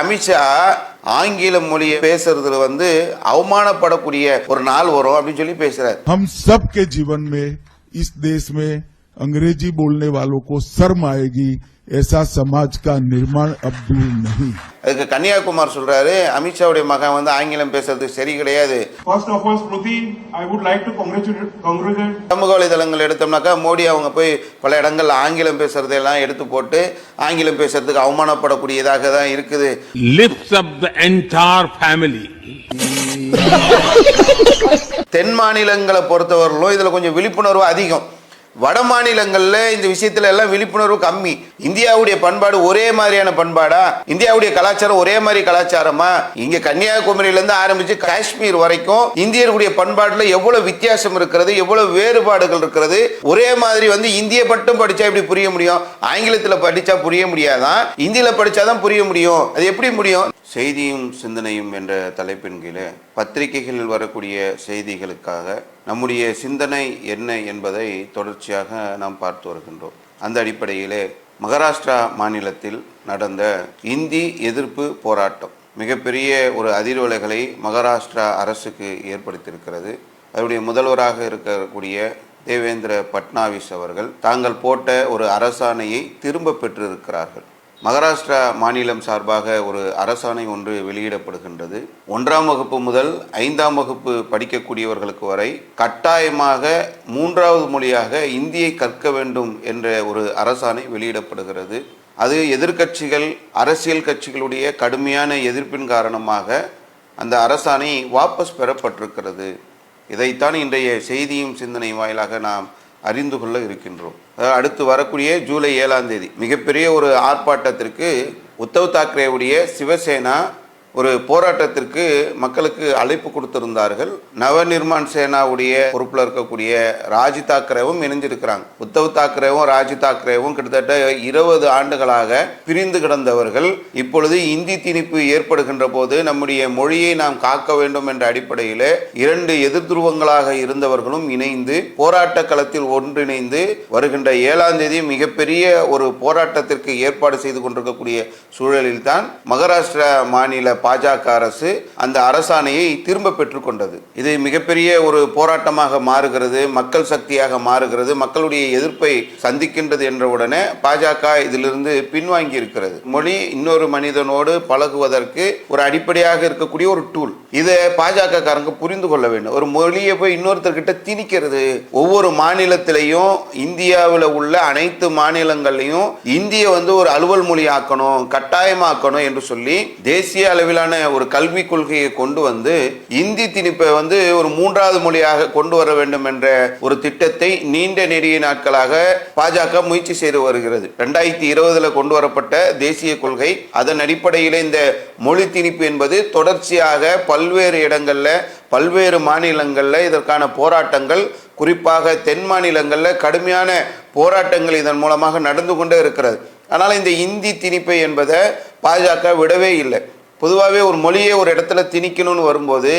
அமித்ஷா ஆங்கில மொழியை பேசுறதுல அவமானப்படக்கூடிய ஒரு நாள் வரும் அப்படின்னு சொல்லி பேசுறாரு. हम सबके जीवन में इस देश में अंग्रेजी बोलने वालों को शर्म आएगी, ऐसा समाज का निर्माण अब दूर नहीं. அதுக்கு கன்னியாகுமார் சொல்றாரு அமித்ஷாவுடைய மகன் ஆங்கிலம் பேசுறது சரி கிடையாது. First of all, Smriti, I would like to congratulate. சமூக வலைதளங்கள் எடுத்தோம்னாக்கா மோடி அவங்க போய் பல இடங்கள்ல ஆங்கிலம் பேசுறதெல்லாம் எடுத்து போட்டு ஆங்கிலம் பேசுறதுக்கு அவமானப்படக்கூடியதாக தான் இருக்குது. Lifts up the entire family. தென் மாநிலங்களை பொறுத்தவரையிலும் இதுல கொஞ்சம் விழிப்புணர்வு அதிகம். வட மாநிலங்கள்ல இந்த விஷயத்துல எல்லாம் விழிப்புணர்வு கம்மி. இந்தியாவுடைய பண்பாடு ஒரே மாதிரியான பண்பாடா, இந்தியாவுடைய கலாச்சாரம் ஒரே மாதிரி கலாச்சாரமா? இங்க கன்னியாகுமரியில இருந்து ஆரம்பிச்சு காஷ்மீர் வரைக்கும் இந்தியர்களுடைய பண்பாடுல எவ்வளவு வித்தியாசம் இருக்கிறது, எவ்வளவு வேறுபாடுகள் இருக்கிறது. ஒரே மாதிரி இந்திய மட்டும் படிச்சா எப்படி புரிய முடியும்? ஆங்கிலத்துல படிச்சா புரிய முடியாதான், இந்தியில படிச்சாதான் புரிய முடியும். அது எப்படி முடியும்? செய்தியும் சிந்தனையும் என்ற தலைப்பின் கீழே பத்திரிகைகளில் வரக்கூடிய செய்திகளுக்காக நம்முடைய சிந்தனை என்ன என்பதை தொடர்ச்சியாக நாம் பார்த்து வருகின்றோம். அந்த அடிப்படையிலே மகாராஷ்டிரா மாநிலத்தில் நடந்த இந்தி எதிர்ப்பு போராட்டம் மிகப்பெரிய ஒரு அதிர்வலைகளை மகாராஷ்டிரா அரசுக்கு ஏற்படுத்தியிருக்கிறது. அதனுடைய முதல்வராக இருக்கக்கூடிய தேவேந்திர பட்னாவிஸ் அவர்கள் தாங்கள் போட்ட ஒரு அரசாணையை திரும்ப பெற்றிருக்கிறார்கள். மகாராஷ்டிரா மாநிலம் சார்பாக ஒரு அரசாணை ஒன்று வெளியிடப்படுகின்றது. 1ஆம் வகுப்பு முதல் 5ஆம் வகுப்பு படிக்கக்கூடியவர்களுக்கு வரை கட்டாயமாக 3வது மொழியாக இந்தியை கற்க வேண்டும் என்ற ஒரு அரசாணை வெளியிடப்படுகிறது. அது எதிர்க்கட்சிகள், அரசியல் கட்சிகளுடைய கடுமையான எதிர்ப்பின் காரணமாக அந்த அரசாணை வாபஸ் பெறப்பட்டிருக்கிறது. இதைத்தான் இன்றைய செய்தியும் சிந்தனை வாயிலாக நாம் அறிந்து கொள்ள இருக்கின்றோம். அடுத்து வரக்கூடிய ஜூலை 7ஆம் தேதி மிகப்பெரிய ஒரு ஆர்ப்பாட்டத்திற்கு உத்தவ் தாக்கரேவுடைய சிவசேனா ஒரு போராட்டத்திற்கு மக்களுக்கு அழைப்பு கொடுத்திருந்தார்கள். நவநிர்மாண் சேனாவுடைய பொறுப்பில் இருக்கக்கூடிய ராஜ் தாக்கரேவும் இணைஞ்சிருக்கிறாங்க. உத்தவ் தாக்கரேவும் ராஜ் தாக்கரேவும் கிட்டத்தட்ட 20 ஆண்டுகளாக பிரிந்து கிடந்தவர்கள். இப்பொழுது இந்தி திணிப்பு ஏற்படுகின்ற போது நம்முடைய மொழியை நாம் காக்க வேண்டும் என்ற அடிப்படையில் 2 எதிர் துருவங்களாக இருந்தவர்களும் இணைந்து போராட்ட களத்தில் ஒன்றிணைந்து வருகின்ற 7ஆம் தேதி மிகப்பெரிய ஒரு போராட்டத்திற்கு ஏற்பாடு செய்து கொண்டிருக்கக்கூடிய சூழலில் தான் மகாராஷ்டிரா மாநில பாஜக அரசு அந்த அரசாணையை திரும்ப பெற்றுக்கொண்டது. இது மிகப்பெரிய ஒரு போராட்டமாக மாறுகிறது, மக்கள் சக்தியாக மாறுகிறது, மக்களுடைய எதிர்ப்பை சந்திக்கின்றது என்ற உடனே பாஜக இதிலிருந்து பின்வாங்கி இருக்கிறது. மொழி இன்னொரு மனிதனோடு பழகுவதற்கு ஒரு அடிப்படையாக இருக்கக்கூடிய ஒரு டூல். இதை பாஜக காரங்க புரிந்து கொள்ள வேண்டும். ஒரு மொழியை போய் இன்னொருத்தர்கிட்ட திணிக்கிறது. ஒவ்வொரு மாநிலத்திலையும் இந்தியாவில் உள்ள அனைத்து மாநிலங்களையும் இந்திய ஒரு அலுவல் மொழி ஆக்கணும், கட்டாயமாக்கணும் என்று சொல்லி தேசிய அளவில் ஒரு கல்வி கொள்கையை கொண்டு இந்தி திணிப்பை ஒரு 3வது மொழியாக கொண்டு வர வேண்டும் என்ற ஒரு திட்டத்தை நீண்ட நெடிய நாட்களாக பாஜக முயற்சி செய்து வருகிறது. 2020 கொண்டு வரப்பட்ட தேசிய கொள்கை, அதன் அடிப்படையில் இந்த மொழி திணிப்பு என்பது தொடர்ச்சியாக பல்வேறு இடங்கள்ல பல்வேறு மாநிலங்கள்ல இதற்கான போராட்டங்கள், குறிப்பாக தென் மாநிலங்கள்ல கடுமையான போராட்டங்கள் இதன் மூலமாக நடந்து கொண்டே இருக்கிறது. ஆனால் இந்த இந்தி திணிப்பை என்பதை பாஜக விடவே இல்லை. பொதுவாகவே ஒரு மொழியை ஒரு இடத்துல திணிக்கணும்னு வரும்போது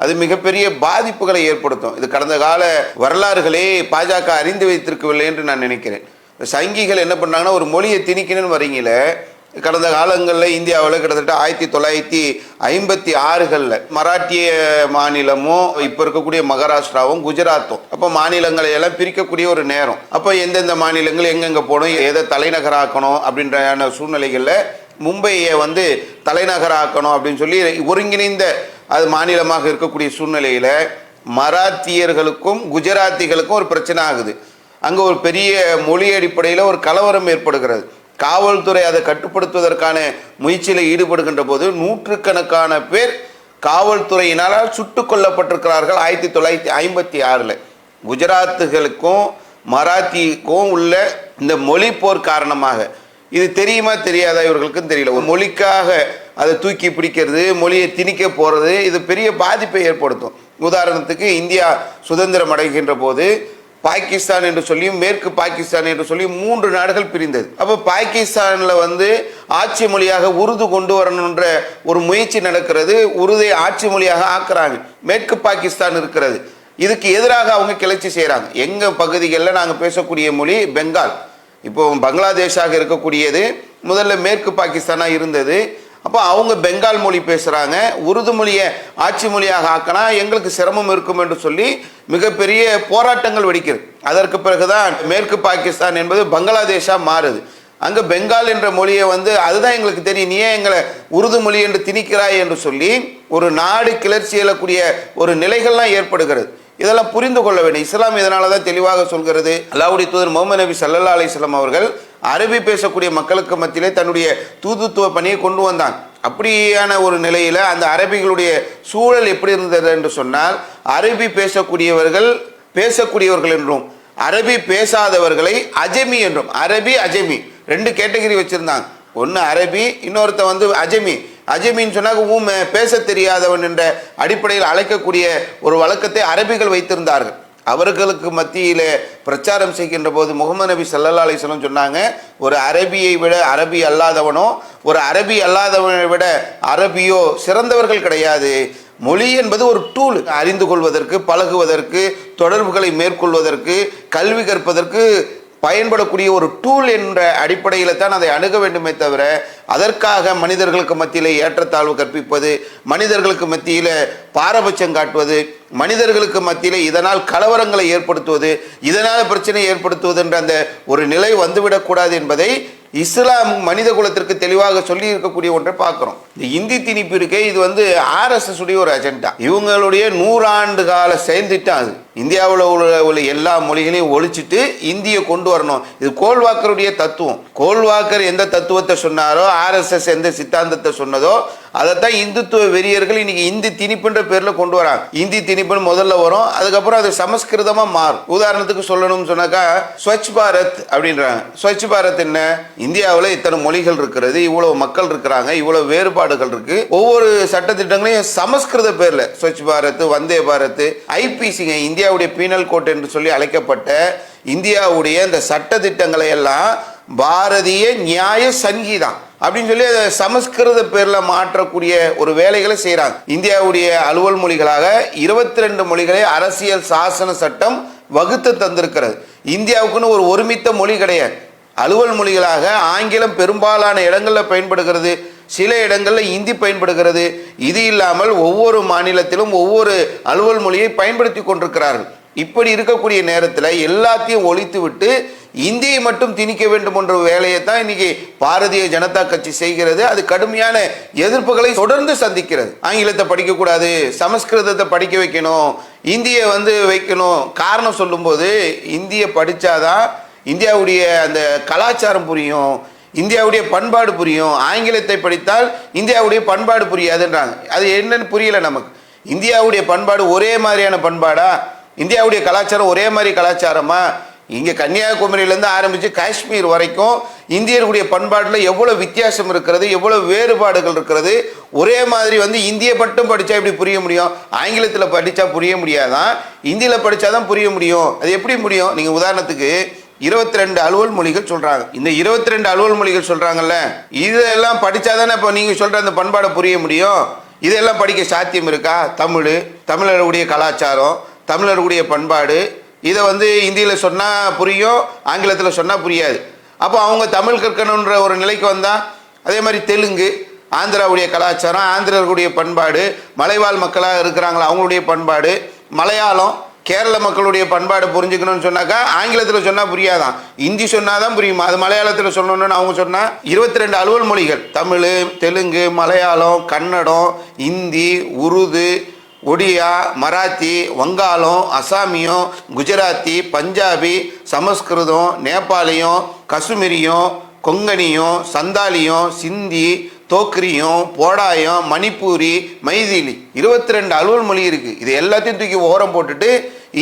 அது மிகப்பெரிய பாதிப்புகளை ஏற்படுத்தும். இது கடந்த கால வரலாறுகளே பாஜக அறிந்து வைத்திருக்கவில்லை என்று நான் நினைக்கிறேன். சங்கிகள் என்ன பண்ணாங்கன்னா, ஒரு மொழியை திணிக்கணும்னு வரீங்களே, கடந்த காலங்களில் இந்தியாவில் கிட்டத்தட்ட 1956 மராட்டிய மாநிலமும் இப்போ இருக்கக்கூடிய மகாராஷ்டிராவும் குஜராத்தும் அப்போ மாநிலங்களை எல்லாம் பிரிக்கக்கூடிய ஒரு நேரம். அப்போ எந்தெந்த மாநிலங்கள் எங்கெங்கே போகணும், எதை தலைநகராக்கணும் அப்படின்ற சூழ்நிலைகளில் மும்பையை தலைநகராக்கணும் அப்படின்னு சொல்லி ஒருங்கிணைந்த அது மாநிலமாக இருக்கக்கூடிய சூழ்நிலையில் மராத்தியர்களுக்கும் குஜராத்திகளுக்கும் ஒரு பிரச்சனை ஆகுது. அங்கே ஒரு பெரிய மொழி அடிப்படையில் ஒரு கலவரம் ஏற்படுகிறது. காவல்துறை அதை கட்டுப்படுத்துவதற்கான முயற்சியில் ஈடுபடுகின்ற போது நூற்றுக்கணக்கான பேர் காவல்துறையினால் சுட்டுக் கொல்லப்பட்டிருக்கிறார்கள் 1956. குஜராத்துகளுக்கும் மராத்திக்கும் உள்ள இந்த மொழி போர் காரணமாக இது தெரியுமா தெரியாதா இவர்களுக்கும் தெரியல. ஒரு மொழிக்காக அதை தூக்கி பிடிக்கிறது, மொழியை திணிக்க போறது, இது பெரிய பாதிப்பை ஏற்படுத்தும். உதாரணத்துக்கு இந்தியா சுதந்திரம் அடைகின்ற போது பாகிஸ்தான் என்று சொல்லியும் மேற்கு பாகிஸ்தான் என்று சொல்லி 3 நாடுகள் பிரிந்தது. அப்போ பாகிஸ்தான்ல ஆட்சி மொழியாக உருது கொண்டு வரணுன்ற ஒரு முயற்சி நடக்கிறது. உருதை ஆட்சி மொழியாக ஆக்குறாங்க. மேற்கு பாகிஸ்தான் இருக்கிறது, இதுக்கு எதிராக அவங்க கிளர்ச்சி செய்யறாங்க. எங்க பகுதிகளில் நாங்கள் பேசக்கூடிய மொழி பெங்கால். இப்போ பங்களாதேஷாக இருக்கக்கூடியது முதல்ல மேற்கு பாகிஸ்தானா இருந்தது. அப்போ அவங்க பெங்கால் மொழி பேசுகிறாங்க, உருது மொழியை ஆட்சி மொழியாக ஆக்கினா எங்களுக்கு சிரமம் இருக்கும் என்று சொல்லி மிகப்பெரிய போராட்டங்கள் வெடிக்கிறது. அதற்கு பிறகுதான் மேற்கு பாகிஸ்தான் என்பது பங்களாதேஷாக மாறுது. அங்கே பெங்கால் என்ற மொழியை அதுதான் எங்களுக்கு தெரியும், நீ ஏன் எங்களை உருது மொழி என்று திணிக்கிறாய் என்று சொல்லி ஒரு நாடு கிளர்ச்சி எழக்கூடிய ஒரு நிலைகள்லாம் ஏற்படுகிறது. இதெல்லாம் புரிந்து கொள்ள வேண்டும். இஸ்லாம் இதனால தான் தெளிவாக சொல்கிறது. அல்லாஹ்வுடைய தூதர் முஹம்மது நபி ஸல்லல்லாஹு அலைஹி வஸல்லம் அவர்கள் அரபி பேசக்கூடிய மக்களுக்கு மத்தியிலே தன்னுடைய தூதுத்துவ பணியை கொண்டு வந்தாங்க. அப்படியான ஒரு நிலையில அந்த அரபிகளுடைய சூழல் எப்படி இருந்தது என்று சொன்னால், அரபி பேசக்கூடியவர்கள் என்றும் அரபி பேசாதவர்களை அஜமி என்றும், அரபி அஜமி ரெண்டு கேட்டகரி வச்சிருந்தாங்க. ஒன்று அரபி, இன்னொருத்த அஜமி. அஜமின்னு சொன்னாக்க பேச தெரியாதவன் என்ற அடிப்படையில் அழைக்கக்கூடிய ஒரு வழக்கத்தை அரபிகள் வைத்திருந்தார்கள். அவர்களுக்கு மத்தியில் பிரச்சாரம் செய்கின்ற போது முகமது நபி ஸல்லல்லாஹு அலைஹி வஸல்லம் சொன்னாங்க, ஒரு அரபியை விட அரபி அல்லாதவனோ ஒரு அரபி அல்லாதவனை விட அரபியோ சிறந்தவர்கள் கிடையாது. மொழி என்பது ஒரு டூல், அறிந்து கொள்வதற்கு, பழகுவதற்கு, தொடர்புகளை மேற்கொள்வதற்கு, கல்வி கற்பதற்கு பயன்படக்கூடிய ஒரு டூல் என்ற அடிப்படையில் தான் அதை அணுக வேண்டுமே தவிர அதற்காக மனிதர்களுக்கு மத்தியில் ஏற்றத்தாழ்வு கற்பிப்பது, மனிதர்களுக்கு மத்தியில் பாரபட்சம் காட்டுவது, மனிதர்களுக்கு மத்தியில் இதனால் கலவரங்களை ஏற்படுத்துவது, இதனால் பிரச்சனை ஏற்படுத்துவது என்ற அந்த ஒரு நிலை வந்துவிடக்கூடாது என்பதை இஸ்லாம் மனித குலத்திற்கு தெளிவாக சொல்லி இருக்கக்கூடிய ஒன்றை பார்க்கிறோம். இந்த இந்தி திணிப்பு இருக்கே, இது RSS உடைய ஒரு அஜெண்டா, இவங்களுடைய 100 ஆண்டு கால செயல்திட்டம். அது இந்தியாவில் உள்ள எல்லா மொழிகளையும் ஒழிச்சிட்டு இந்தியை கொண்டு வரணும். இது கோல்வாக்கருடைய தத்துவம். கோல்வாக்கர் எந்த தத்துவத்தை சொன்னாரோ, RSS எந்த சித்தாந்தத்தை சொன்னதோ அதைத்தான் இந்துத்துவ வெறியர்கள் இன்னைக்கு இந்தி திணிப்புன்ற பேர்ல கொண்டு வராங்க. இந்தி திணிப்புன்னு முதல்ல வரும், அதுக்கப்புறம் அது சமஸ்கிருதமா மாறும். உதாரணத்துக்கு சொல்லணும்னு சொன்னாக்கா ஸ்வச் பாரத் அப்படின்றாங்க. ஸ்வச் பாரத் என்ன? இந்தியாவில் இத்தனை மொழிகள் இருக்கிறது, இவ்வளவு மக்கள் இருக்கிறாங்க, இவ்வளவு வேறுபாடுகள் இருக்கு, ஒவ்வொரு சட்டத்திட்டங்களையும் சமஸ்கிருத பேர்ல ஸ்வச் பாரத், வந்தே பாரத், ஐபிசிங்க இந்தியாவுடைய பீனல் கோட் என்று சொல்லி அழைக்கப்பட்ட இந்தியாவுடைய இந்த சட்ட திட்டங்களை எல்லாம் பாரதிய நியாய சங்கீதம் அப்படின்னு சொல்லி அதை சமஸ்கிருத பேர்ல மாற்றக்கூடிய ஒரு வேலைகளை செய்யறாங்க. இந்தியாவுடைய அலுவல் மொழிகளாக 22 மொழிகளை அரசியல் சாசன சட்டம் வகுத்து தந்திருக்கிறது. இந்தியாவுக்குன்னு ஒரு ஒருமித்த மொழி கிடையாது. அலுவல் மொழிகளாக ஆங்கிலம் பெரும்பாலான இடங்களில் பயன்படுகிறது, சில இடங்களில் இந்தி பயன்படுகிறது. இது இல்லாமல் ஒவ்வொரு மாநிலத்திலும் ஒவ்வொரு அலுவல் மொழியை பயன்படுத்தி கொண்டிருக்கிறார்கள். இப்படி இருக்கக்கூடிய நேரத்தில் எல்லாத்தையும் ஒழித்து விட்டு இந்தியை மட்டும் திணிக்க வேண்டும் என்ற வேலையை தான் இன்னைக்கு பாரதிய ஜனதா கட்சி செய்கிறது. அது கடுமையான எதிர்ப்புகளை தொடர்ந்து சந்திக்கிறது. ஆங்கிலத்தை படிக்கக்கூடாது, சமஸ்கிருதத்தை படிக்க வைக்கணும், இந்தியை வைக்கணும். காரணம் சொல்லும்போது இந்தியை படித்தாதான் இந்தியாவுடைய அந்த கலாச்சாரம் புரியும், இந்தியாவுடைய பண்பாடு புரியும். ஆங்கிலத்தை படித்தால் இந்தியாவுடைய பண்பாடு புரியாதுன்றாங்க. அது என்னன்னு புரியல நமக்கு. இந்தியாவுடைய பண்பாடு ஒரே மாதிரியான பண்பாடா? இந்தியாவுடைய கலாச்சாரம் ஒரே மாதிரி கலாச்சாரமா? இங்கே கன்னியாகுமரியிலேருந்து ஆரம்பித்து காஷ்மீர் வரைக்கும் இந்தியர்களுடைய பண்பாட்டில் எவ்வளோ வித்தியாசம் இருக்கிறது, எவ்வளோ வேறுபாடுகள் இருக்கிறது. ஒரே மாதிரி இந்தியை மட்டும் படித்தா எப்படி புரிய முடியும்? ஆங்கிலத்தில் படித்தா புரிய முடியாதான், இந்தியில் படித்தா தான் புரிய முடியும். அது எப்படி முடியும்? நீங்கள் உதாரணத்துக்கு 22 அலுவல் மொழிகள் சொல்றாங்க. இந்த 22 அலுவல் மொழிகள் சொல்றாங்கல்ல, இதெல்லாம் படிச்சாதானே இப்போ நீங்க சொல்ற அந்த பண்பாடை புரிய முடியும். இதெல்லாம் படிக்க சாத்தியம் இருக்கா? தமிழர்களுடைய கலாச்சாரம், தமிழர்களுடைய பண்பாடு, இதை இந்தியில் சொன்னா புரியும், ஆங்கிலத்தில் சொன்னா புரியாது. அப்போ அவங்க தமிழ் கற்கணுன்ற ஒரு நிலைக்கு வந்தா, அதே மாதிரி தெலுங்கு, ஆந்திராவுடைய கலாச்சாரம், ஆந்திரர்களுடைய பண்பாடு, மலைவாழ் மக்களாக இருக்கிறாங்களா அவங்களுடைய பண்பாடு, மலையாளம், கேரள மக்களுடைய பண்பாடு புரிஞ்சுக்கணும்னு சொன்னாக்கா ஆங்கிலத்தில் சொன்னால் புரியாதான், இந்தி சொன்னாதான் புரியுமா? அது மலையாளத்தில் சொல்லணும்னு அவங்க சொன்னா 22 அலுவல் மொழிகள், தமிழ், தெலுங்கு, மலையாளம், கன்னடம், இந்தி, உருது, ஒடியா, மராத்தி, வங்காளம், அசாமியம், குஜராத்தி, பஞ்சாபி, சமஸ்கிருதம், நேபாளியம், காஷ்மீரியம், கொங்கணியம், சந்தாலியம், சிந்தி, தோக்ரியம், போடாயம், மணிப்பூரி, மைதிலி, 22 அலுவல் மொழி இருக்கு. இது எல்லாத்தையும் தூக்கி ஓரம் போட்டுட்டு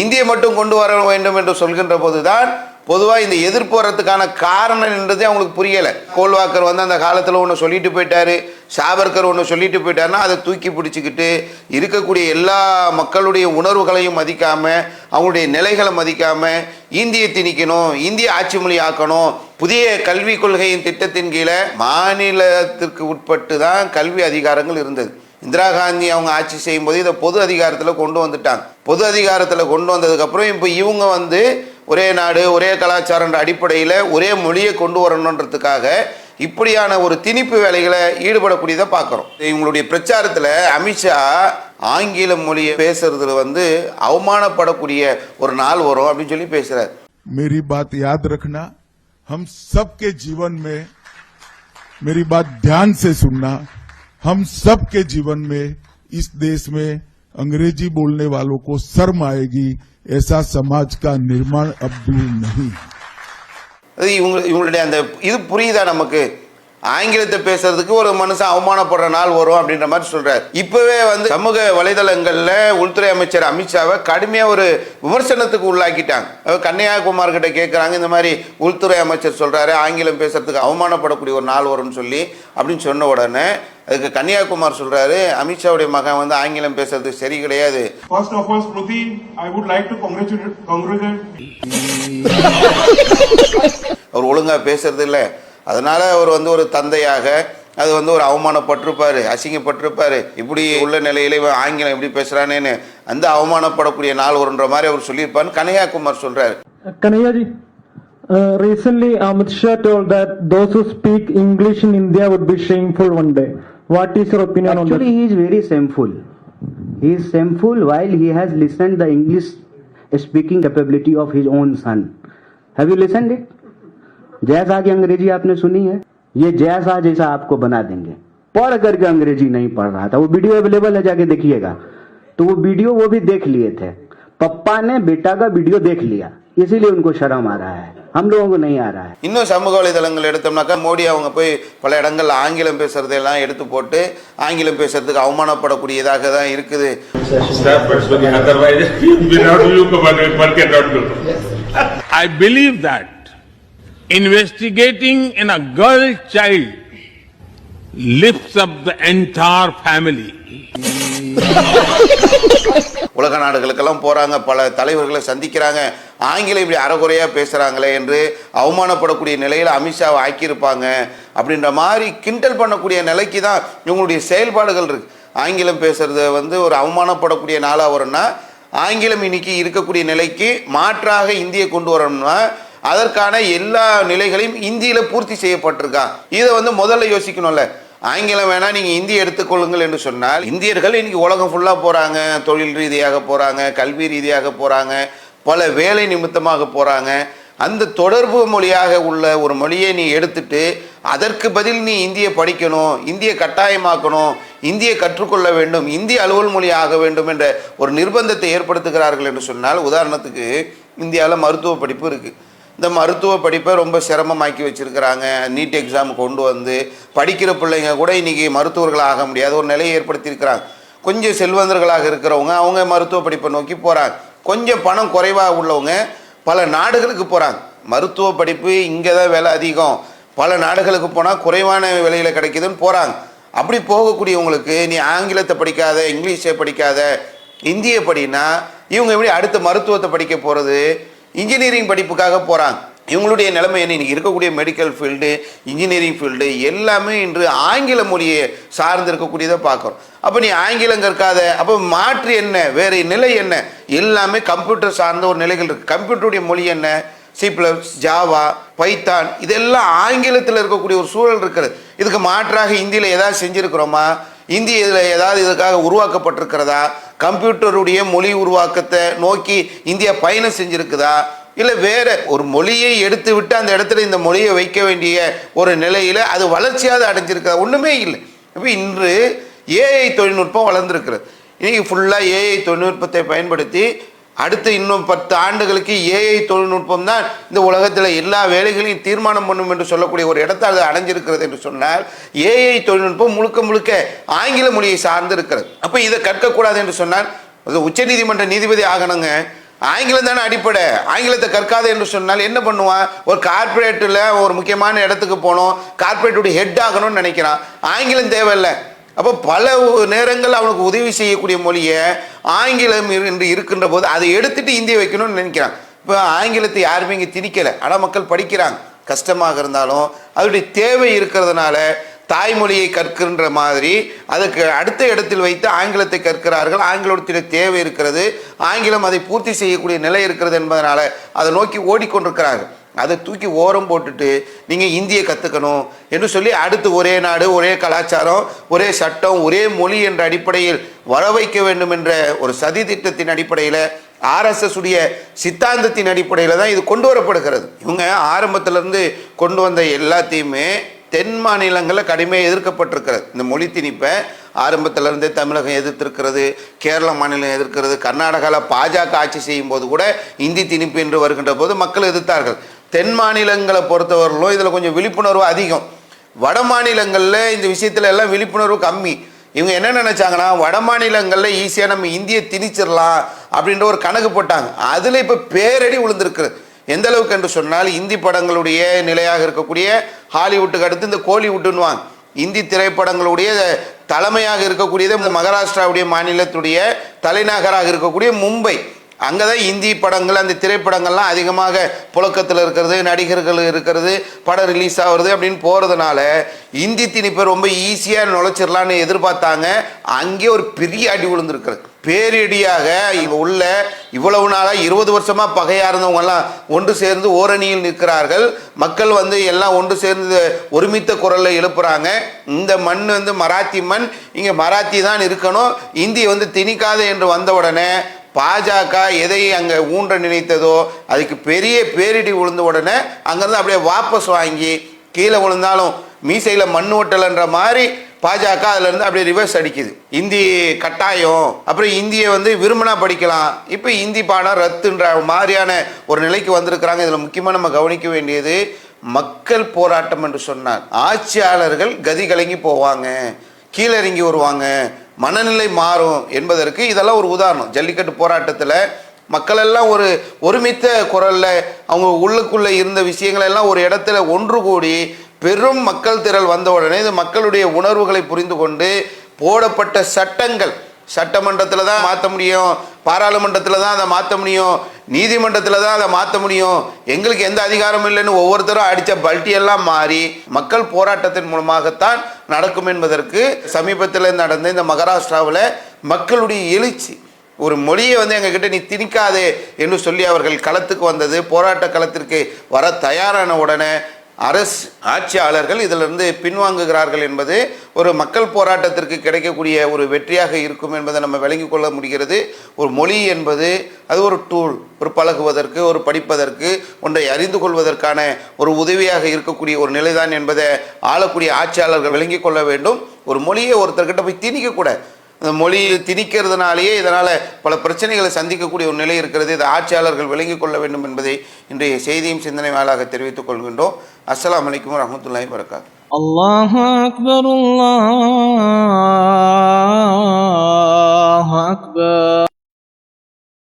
இந்தியை மட்டும் கொண்டு வர வேண்டும் என்று சொல்கின்ற போதுதான் பொதுவாக இந்த எதிர்ப்பு வர்றதுக்கான காரணம் என்றதே அவங்களுக்கு புரியலை. கோல்வாக்கர் அந்த காலத்தில் ஒன்று சொல்லிட்டு போயிட்டாரு, சாவர்கர் ஒன்று சொல்லிட்டு போயிட்டாருன்னா அதை தூக்கி பிடிச்சிக்கிட்டு இருக்கக்கூடிய எல்லா மக்களுடைய உணர்வுகளையும் மதிக்காமல், அவங்களுடைய நிலைகளை மதிக்காமல் இந்தியை திணிக்கணும், இந்திய ஆட்சி மொழி ஆக்கணும். புதிய கல்விக் கொள்கையின் திட்டத்தின் கீழே மாநிலத்திற்கு உட்பட்டு தான் கல்வி அதிகாரங்கள் இருந்தது. இந்திரா காந்தி அவங்க ஆட்சி செய்யும் போது இதை பொது அதிகாரத்தில் கொண்டு வந்துட்டாங்க. பொது அதிகாரத்தில் கொண்டு வந்ததுக்கப்புறம் இப்போ இவங்க ஒரே நாடு ஒரே கலாச்சாரன்ற அடிப்படையில் ஒரே மொழியை கொண்டு வரணுன்றதுக்காக இப்படியான ஒரு திணிப்பு வேலைகளை ஈடுபடக்கூடியதை பார்க்குறோம். இவங்களுடைய பிரச்சாரத்தில் அமித்ஷா ஆங்கில மொழியை பேசுறதுல வந்து அவமானப்படக்கூடிய ஒரு நாள் வரும் அப்படின்னு சொல்லி பேசுறாரு. मेरी बात याद रखना, हम सबके जीवन में, मेरी बात ध्यान से सुनना, हम सबके जीवन में इस देश में अंग्रेजी बोलने वालों को शर्म आएगी, ऐसा समाज का निर्माण अब दूर नहीं. இவங்களுடைய அந்த இது புரியுதா நமக்கு? ஆங்கிலத்தை பேசுறதுக்கு ஒரு மனுஷன் அவமானப்படுற நாள் வரும் அப்படின்ற மாதிரி சொல்றாரு. இப்பவே வந்து சமூக வலைதளங்கள்ல உள்துறை அமைச்சர் அமித்ஷாவை கடுமையா ஒரு விமர்சனத்துக்கு உள்ளாக்கிட்டாங்க. கன்னியாகுமார் கிட்ட கேட்கறாங்க, இந்த மாதிரி உள்துறை அமைச்சர் சொல்றாரு ஆங்கிலம் பேசுறதுக்கு அவமானப்படக்கூடிய ஒரு நாள் வரும்னு சொல்லி அப்படின்னு சொன்ன உடனே அதுக்கு கன்னியாகுமார் சொல்றாரு அமித்ஷாவுடைய மகன் வந்து ஆங்கிலம் பேசுறதுக்கு சரி கிடையாது. First of all, Smriti, I would like to congratulate. அவர் ஒழுங்கா பேசுறது இல்லை, அதனால அவர் வந்து ஒரு தந்தையாக அது வந்து ஒரு அவமானப்பட்டிருப்பாரு, அசிங்கப்பட்டிருப்பாரு. இப்படி உள்ள நிலையில ஆங்கிலம் எப்படி பேசுறானேன்னு அந்த அவமானப்படக்கூடிய நாள் வருன்ற மாதிரி அவர் சொல்லியிருப்பான்னு கன்னியாகுமார் சொல்றாரு. Kanayyaji, recently Amit Shah told that those who speak English in India would be shameful one day. What is your opinion on that? Actually, he is very shameful. He is shameful while he has listened the English speaking capability of his own son. Have you listened it? Jay Shah की अंग्रेजी आपने सुनी है? ये जय शाह जैसा आपको बना देंगे. पढ़ करके अंग्रेजी नहीं पढ़ रहा था, वो वीडियो अवेलेबल है, जाके देखिएगा. तो वो वीडियो वो भी देख लिए थे. पप्पा ने बेटा का वीडियो देख लिया, इसीलिए उनको शर्म आ रहा है, हम लोगों को नहीं आ रहा है. இன்னும் சமூக வலைதளங்கள் எடுத்தோம்னாக்கா மோடி அவங்க போய் பல இடங்கள்ல ஆங்கிலம் பேசுறதெல்லாம் எடுத்து போட்டு ஆங்கிலம் பேசுறதுக்கு அவமானப்படக்கூடியதாக தான் இருக்குது. I believe that investigating in a girl child lifts up the entire family. உலக நாடுகளுக்கெல்லாம் போறாங்க, பல தலைவர்களை சந்திக்கிறாங்க, ஆங்கிலம் இப்படி அறகுறையா பேசுறாங்களே என்று அவமானப்படக்கூடிய நிலையில் அமித்ஷாவை ஆக்கியிருப்பாங்க அப்படின்ற மாதிரி கிண்டல் பண்ணக்கூடிய நிலைக்கு தான் இவங்களுடைய செயல்பாடுகள் இருக்கு. ஆங்கிலம் பேசுறது வந்து ஒரு அவமானப்படக்கூடிய நாளா வரும்னா ஆங்கிலம் இன்னைக்கு இருக்கக்கூடிய நிலைக்கு மாற்றாக இந்தியை கொண்டு வரணும்னா அதற்கான எல்லா நிலைகளையும் இந்தியில பூர்த்தி செய்யப்பட்டிருக்கா. இதை வந்து முதல்ல யோசிக்கணும்ல. ஆங்கிலம் வேணா நீங்க இந்தி எடுத்துக்கொள்ளுங்கள் என்று சொன்னால் இந்தியர்கள் இன்னைக்கு உலகம் ஃபுல்லா போறாங்க, தொழில் ரீதியாக போறாங்க, கல்வி ரீதியாக போறாங்க, பல வேலை நிமித்தமாக போறாங்க. அந்த தொடர்பு மொழியாக உள்ள ஒரு மொழியை நீ எடுத்துட்டு அதற்கு பதில் நீ இந்தியை படிக்கணும், இந்தியை கட்டாயமாக்கணும், இந்தியை கற்றுக்கொள்ள வேண்டும், இந்திய அலுவல் மொழி ஆக வேண்டும் என்ற ஒரு நிர்பந்தத்தை ஏற்படுத்துகிறார்கள் என்று சொன்னால், உதாரணத்துக்கு இந்தியாவில் மருத்துவ படிப்பு இருக்கு. இந்த மருத்துவ படிப்பை ரொம்ப சிரமமாக்கி வச்சிருக்கிறாங்க. நீட் எக்ஸாம் கொண்டு வந்து படிக்கிற பிள்ளைங்க கூட இன்னைக்கு மருத்துவர்கள் ஆக முடியாத ஒரு நிலையை ஏற்படுத்தியிருக்கிறாங்க. கொஞ்சம் செல்வந்தர்களாக இருக்கிறவங்க அவங்க மருத்துவ படிப்பை நோக்கி போகிறாங்க. கொஞ்சம் பணம் குறைவாக உள்ளவங்க பல நாடுகளுக்கு போகிறாங்க. மருத்துவ படிப்பு இங்கே தான் விலை அதிகம், பல நாடுகளுக்கு போனால் குறைவான விலையில் கிடைக்குதுன்னு போகிறாங்க. அப்படி போகக்கூடியவங்களுக்கு நீ ஆங்கிலத்தை படிக்காத, இங்கிலீஷை படிக்காத, இந்தியை படினா இவங்க எப்படி அடுத்த மருத்துவத்தை படிக்க போகிறது? இன்ஜினியரிங் படிப்புக்காக போகிறாங்க. இவங்களுடைய நிலைமை என்ன? இன்னைக்கு இருக்கக்கூடிய மெடிக்கல் ஃபீல்டு, இன்ஜினியரிங் ஃபீல்டு எல்லாமே இன்று ஆங்கில மொழியை சார்ந்து இருக்கக்கூடியதை பார்க்குறோம். அப்போ நீ ஆங்கிலம் கற்காத, அப்போ மாற்று என்ன, வேறு நிலை என்ன? எல்லாமே கம்ப்யூட்டர் சார்ந்த ஒரு நிலைகள் இருக்குது. கம்ப்யூட்டருடைய மொழி என்ன? C++, ஜாவா, பைத்தான், இதெல்லாம் ஆங்கிலத்தில் இருக்கக்கூடிய ஒரு சூழல் இருக்கிறது. இதுக்கு மாற்றாக இந்தியில் ஏதாவது செஞ்சுருக்கிறோமா? இந்தி இதில் ஏதாவது இதுக்காக உருவாக்கப்பட்டிருக்கிறதா? கம்ப்யூட்டருடைய மொழி உருவாக்கத்தை நோக்கி இந்தியா பயணம் செஞ்சுருக்குதா? இல்லை வேற ஒரு மொழியை எடுத்து விட்டு அந்த இடத்துல இந்த மொழியை வைக்க வேண்டிய ஒரு நிலையில் அது வளர்ச்சியாவது அடைஞ்சிருக்கா? ஒன்றுமே இல்லை. இப்போ இன்று ஏஐ தொழில்நுட்பம் வளர்ந்துருக்கிறது. இன்னைக்கு ஃபுல்லாக ஏஐ தொழில்நுட்பத்தை பயன்படுத்தி அடுத்து இன்னும் 10 ஆண்டுகளுக்கு ஏஐ தொழில்நுட்பம் தான் இந்த உலகத்தில் எல்லா வேலைகளையும் தீர்மானம் பண்ணும் என்று சொல்லக்கூடிய ஒரு இடத்தை அது அடைஞ்சிருக்கிறது என்று சொன்னால், ஏஐ தொழில்நுட்பம் முழுக்க முழுக்க ஆங்கில மொழியை சார்ந்து இருக்கிறது. அப்போ இதை கற்கக்கூடாது என்று சொன்னால் அது உச்சநீதிமன்ற நீதிபதி ஆகணுங்க. ஆங்கிலம் தானே அடிப்படை. ஆங்கிலத்தை கற்காது என்று சொன்னால் என்ன பண்ணுவான்? ஒரு கார்பரேட்டில் ஒரு முக்கியமான இடத்துக்கு போகணும், கார்பரேட்டுடைய ஹெட் ஆகணும்னு நினைக்கிறான். ஆங்கிலம் தேவையில்லை. அப்போ பல நேரங்கள் அவனுக்கு உதவி செய்யக்கூடிய மொழியை ஆங்கிலம் என்று இருக்கின்ற போது அதை எடுத்துட்டு இந்தியை வைக்கணும்னு நினைக்கிறான். இப்போ ஆங்கிலத்தை யாருமே இங்கே திணிக்கலை, ஆனால் மக்கள் படிக்கிறாங்க. கஷ்டமாக இருந்தாலும் அதனுடைய தேவை இருக்கிறதுனால தாய்மொழியை கற்கின்ற மாதிரி அதுக்கு அடுத்த இடத்தில் வைத்து ஆங்கிலத்தை கற்கிறார்கள். ஆங்கிலத்திலே தேவை இருக்கிறது, ஆங்கிலம் அதை பூர்த்தி செய்யக்கூடிய நிலை இருக்கிறது என்பதனால அதை நோக்கி ஓடிக்கொண்டிருக்கிறார்கள். அதை தூக்கி ஓரம் போட்டுட்டு நீங்கள் இந்தியை கற்றுக்கணும் என்று சொல்லி அடுத்து ஒரே நாடு, ஒரே கலாச்சாரம், ஒரே சட்டம், ஒரே மொழி என்ற அடிப்படையில் வர வைக்க வேண்டும் என்ற ஒரு சதி திட்டத்தின் அடிப்படையில், RSS உடைய சித்தாந்தத்தின் அடிப்படையில் தான் இது கொண்டு வரப்படுகிறது. இவங்க ஆரம்பத்திலிருந்து கொண்டு வந்த எல்லாத்தையுமே தென் மாநிலங்களில் கடுமையாக எதிர்க்கப்பட்டிருக்கிறது. இந்த மொழி திணிப்பை ஆரம்பத்திலிருந்தே தமிழகம் எதிர்த்திருக்கிறது, கேரள மாநிலம் எதிர்க்கிறது. கர்நாடகாவில் பாஜக ஆட்சி செய்யும் போது கூட இந்தி திணிப்பு என்று வருகின்ற போது மக்கள் எதிர்த்தார்கள். தென் மாநிலங்களை பொறுத்தவரையிலும் இதில் கொஞ்சம் விழிப்புணர்வு அதிகம். வட மாநிலங்களில் இந்த விஷயத்தில் எல்லாம் விழிப்புணர்வு கம்மி. இவங்க என்ன நினைச்சாங்கன்னா, வட மாநிலங்களில் ஈஸியாக நம்ம இந்தியை திணிச்சிடலாம் அப்படின்ற ஒரு கணக்கு போட்டாங்க. அதில் இப்போ பேரடி விழுந்திருக்கிறது. எந்த அளவுக்கு என்று சொன்னால், இந்தி படங்களுடைய நிலையாக இருக்கக்கூடிய ஹாலிவுட்டுக்கு அடுத்து இந்த கோலிவுட்டுன்னுவாங்க. இந்தி திரைப்படங்களுடைய தலைமையாக இருக்கக்கூடியது மகாராஷ்டிராவுடைய மாநிலத்துடைய தலைநகராக இருக்கக்கூடிய மும்பை. அங்கே தான் இந்தி படங்கள், அந்த திரைப்படங்கள்லாம் அதிகமாக புழக்கத்தில் இருக்கிறது, நடிகர்கள் இருக்கிறது, படம் ரிலீஸ் ஆகுறது அப்படின்னு போகிறதுனால இந்தி திணிப்பை ரொம்ப ஈஸியாக நுழைச்சிடலான்னு எதிர்பார்த்தாங்க. அங்கே ஒரு பெரிய அடி விழுந்திருக்கிறது. பேரிடியாக இங்கே உள்ள இவ்வளவு நாளாக 20 வருஷமாக பகையாக இருந்தவங்கெல்லாம் ஒன்று சேர்ந்து ஓரணியில் நிற்கிறார்கள். மக்கள் எல்லாம் ஒன்று சேர்ந்து ஒருமித்த குரலில் எழுப்புறாங்க. இந்த மண் மராத்தி மண், இங்கே மராத்தி தான் இருக்கணும், இந்தி திணிக்காது என்று வந்த உடனே பாஜக எதை அங்கே ஊன்ற நினைத்ததோ அதுக்கு பெரிய பேரிடி விழுந்த உடனே அங்கேருந்து அப்படியே வாபஸ் வாங்கி கீழே விழுந்தாலும் மீசையில் மண் ஓட்டலைன்ற மாதிரி பாஜக அதுலேருந்து அப்படியே ரிவர்ஸ் அடிக்குது. இந்தி கட்டாயம், அப்புறம் இந்தியை விரும்பினா படிக்கலாம், இப்போ இந்தி பாடம் ரத்துன்ற மாதிரியான ஒரு நிலைக்கு வந்திருக்கிறாங்க. இதில் முக்கியமாக நம்ம கவனிக்க வேண்டியது, மக்கள் போராட்டம் என்று சொன்னார் ஆட்சியாளர்கள் கதி கலங்கி போவாங்க, கீழிறங்கி வருவாங்க, மனநிலை மாறும் என்பதற்கு இதெல்லாம் ஒரு உதாரணம். ஜல்லிக்கட்டு போராட்டத்தில் மக்கள் எல்லாம் ஒரு ஒருமித்த குரலில் அவங்க உள்ளுக்குள்ளே இருந்த விஷயங்கள் எல்லாம் ஒரு இடத்துல ஒன்று கூடி பெரும் மக்கள் திரள் வந்த உடனே இது மக்களுடைய உணர்வுகளை புரிந்து கொண்டு போடப்பட்ட சட்டங்கள், சட்டமன்றத்தில் தான் மாற்ற முடியும், பாராளுமன்றத்தில் தான் அதை மாற்ற முடியும், நீதிமன்றத்தில் தான் அதை மாற்ற முடியும், எங்களுக்கு எந்த அதிகாரமும் இல்லைன்னு ஒவ்வொருத்தரும் அடித்த பல்ட்டியெல்லாம் மாறி மக்கள் போராட்டத்தின் மூலமாகத்தான் நடக்கும் என்பதற்கு சமீபத்தில் நடந்த இந்த மகாராஷ்டிராவில் மக்களுடைய எழுச்சி, ஒரு மொழியை எங்ககிட்ட நீ திணிக்காதே என்று சொல்லி அவர்கள் களத்துக்கு வந்தது. போராட்ட களத்திற்கு வர தயாரான உடனே அரசு ஆட்சியாளர்கள் இதிலிருந்து பின்வாங்குகிறார்கள் என்பது ஒரு மக்கள் போராட்டத்திற்கு கிடைக்கக்கூடிய ஒரு வெற்றியாக இருக்கும் என்பதை நம்ம விளங்கிக் கொள்ள முடிகிறது. ஒரு மொழி என்பது அது ஒரு டூல், ஒரு பழகுவதற்கு, ஒரு படிப்பதற்கு, ஒன்றை அறிந்து கொள்வதற்கான ஒரு உதவியாக இருக்கக்கூடிய ஒரு நிலைதான் என்பதை ஆளக்கூடிய ஆட்சியாளர்கள் விளங்கிக் கொள்ள வேண்டும். ஒரு மொழியை ஒருத்தர்கிட்ட போய் திணிக்கக்கூடாது. இந்த மொழி திணிக்கிறதுனாலேயே இதனால் பல பிரச்சனைகளை சந்திக்கக்கூடிய ஒரு நிலை இருக்கிறது. இதை ஆட்சியாளர்கள் விளங்கிக் கொள்ள வேண்டும் என்பதை இன்றைய செய்தியும் சிந்தனை மேலாக தெரிவித்துக் கொள்கின்றோம். அஸ்ஸலாமு அலைக்கும் வரஹ்மத்துல்லாஹி வபரகாத்துஹு. அல்லாஹு அக்பர், அல்லாஹு அக்பர்.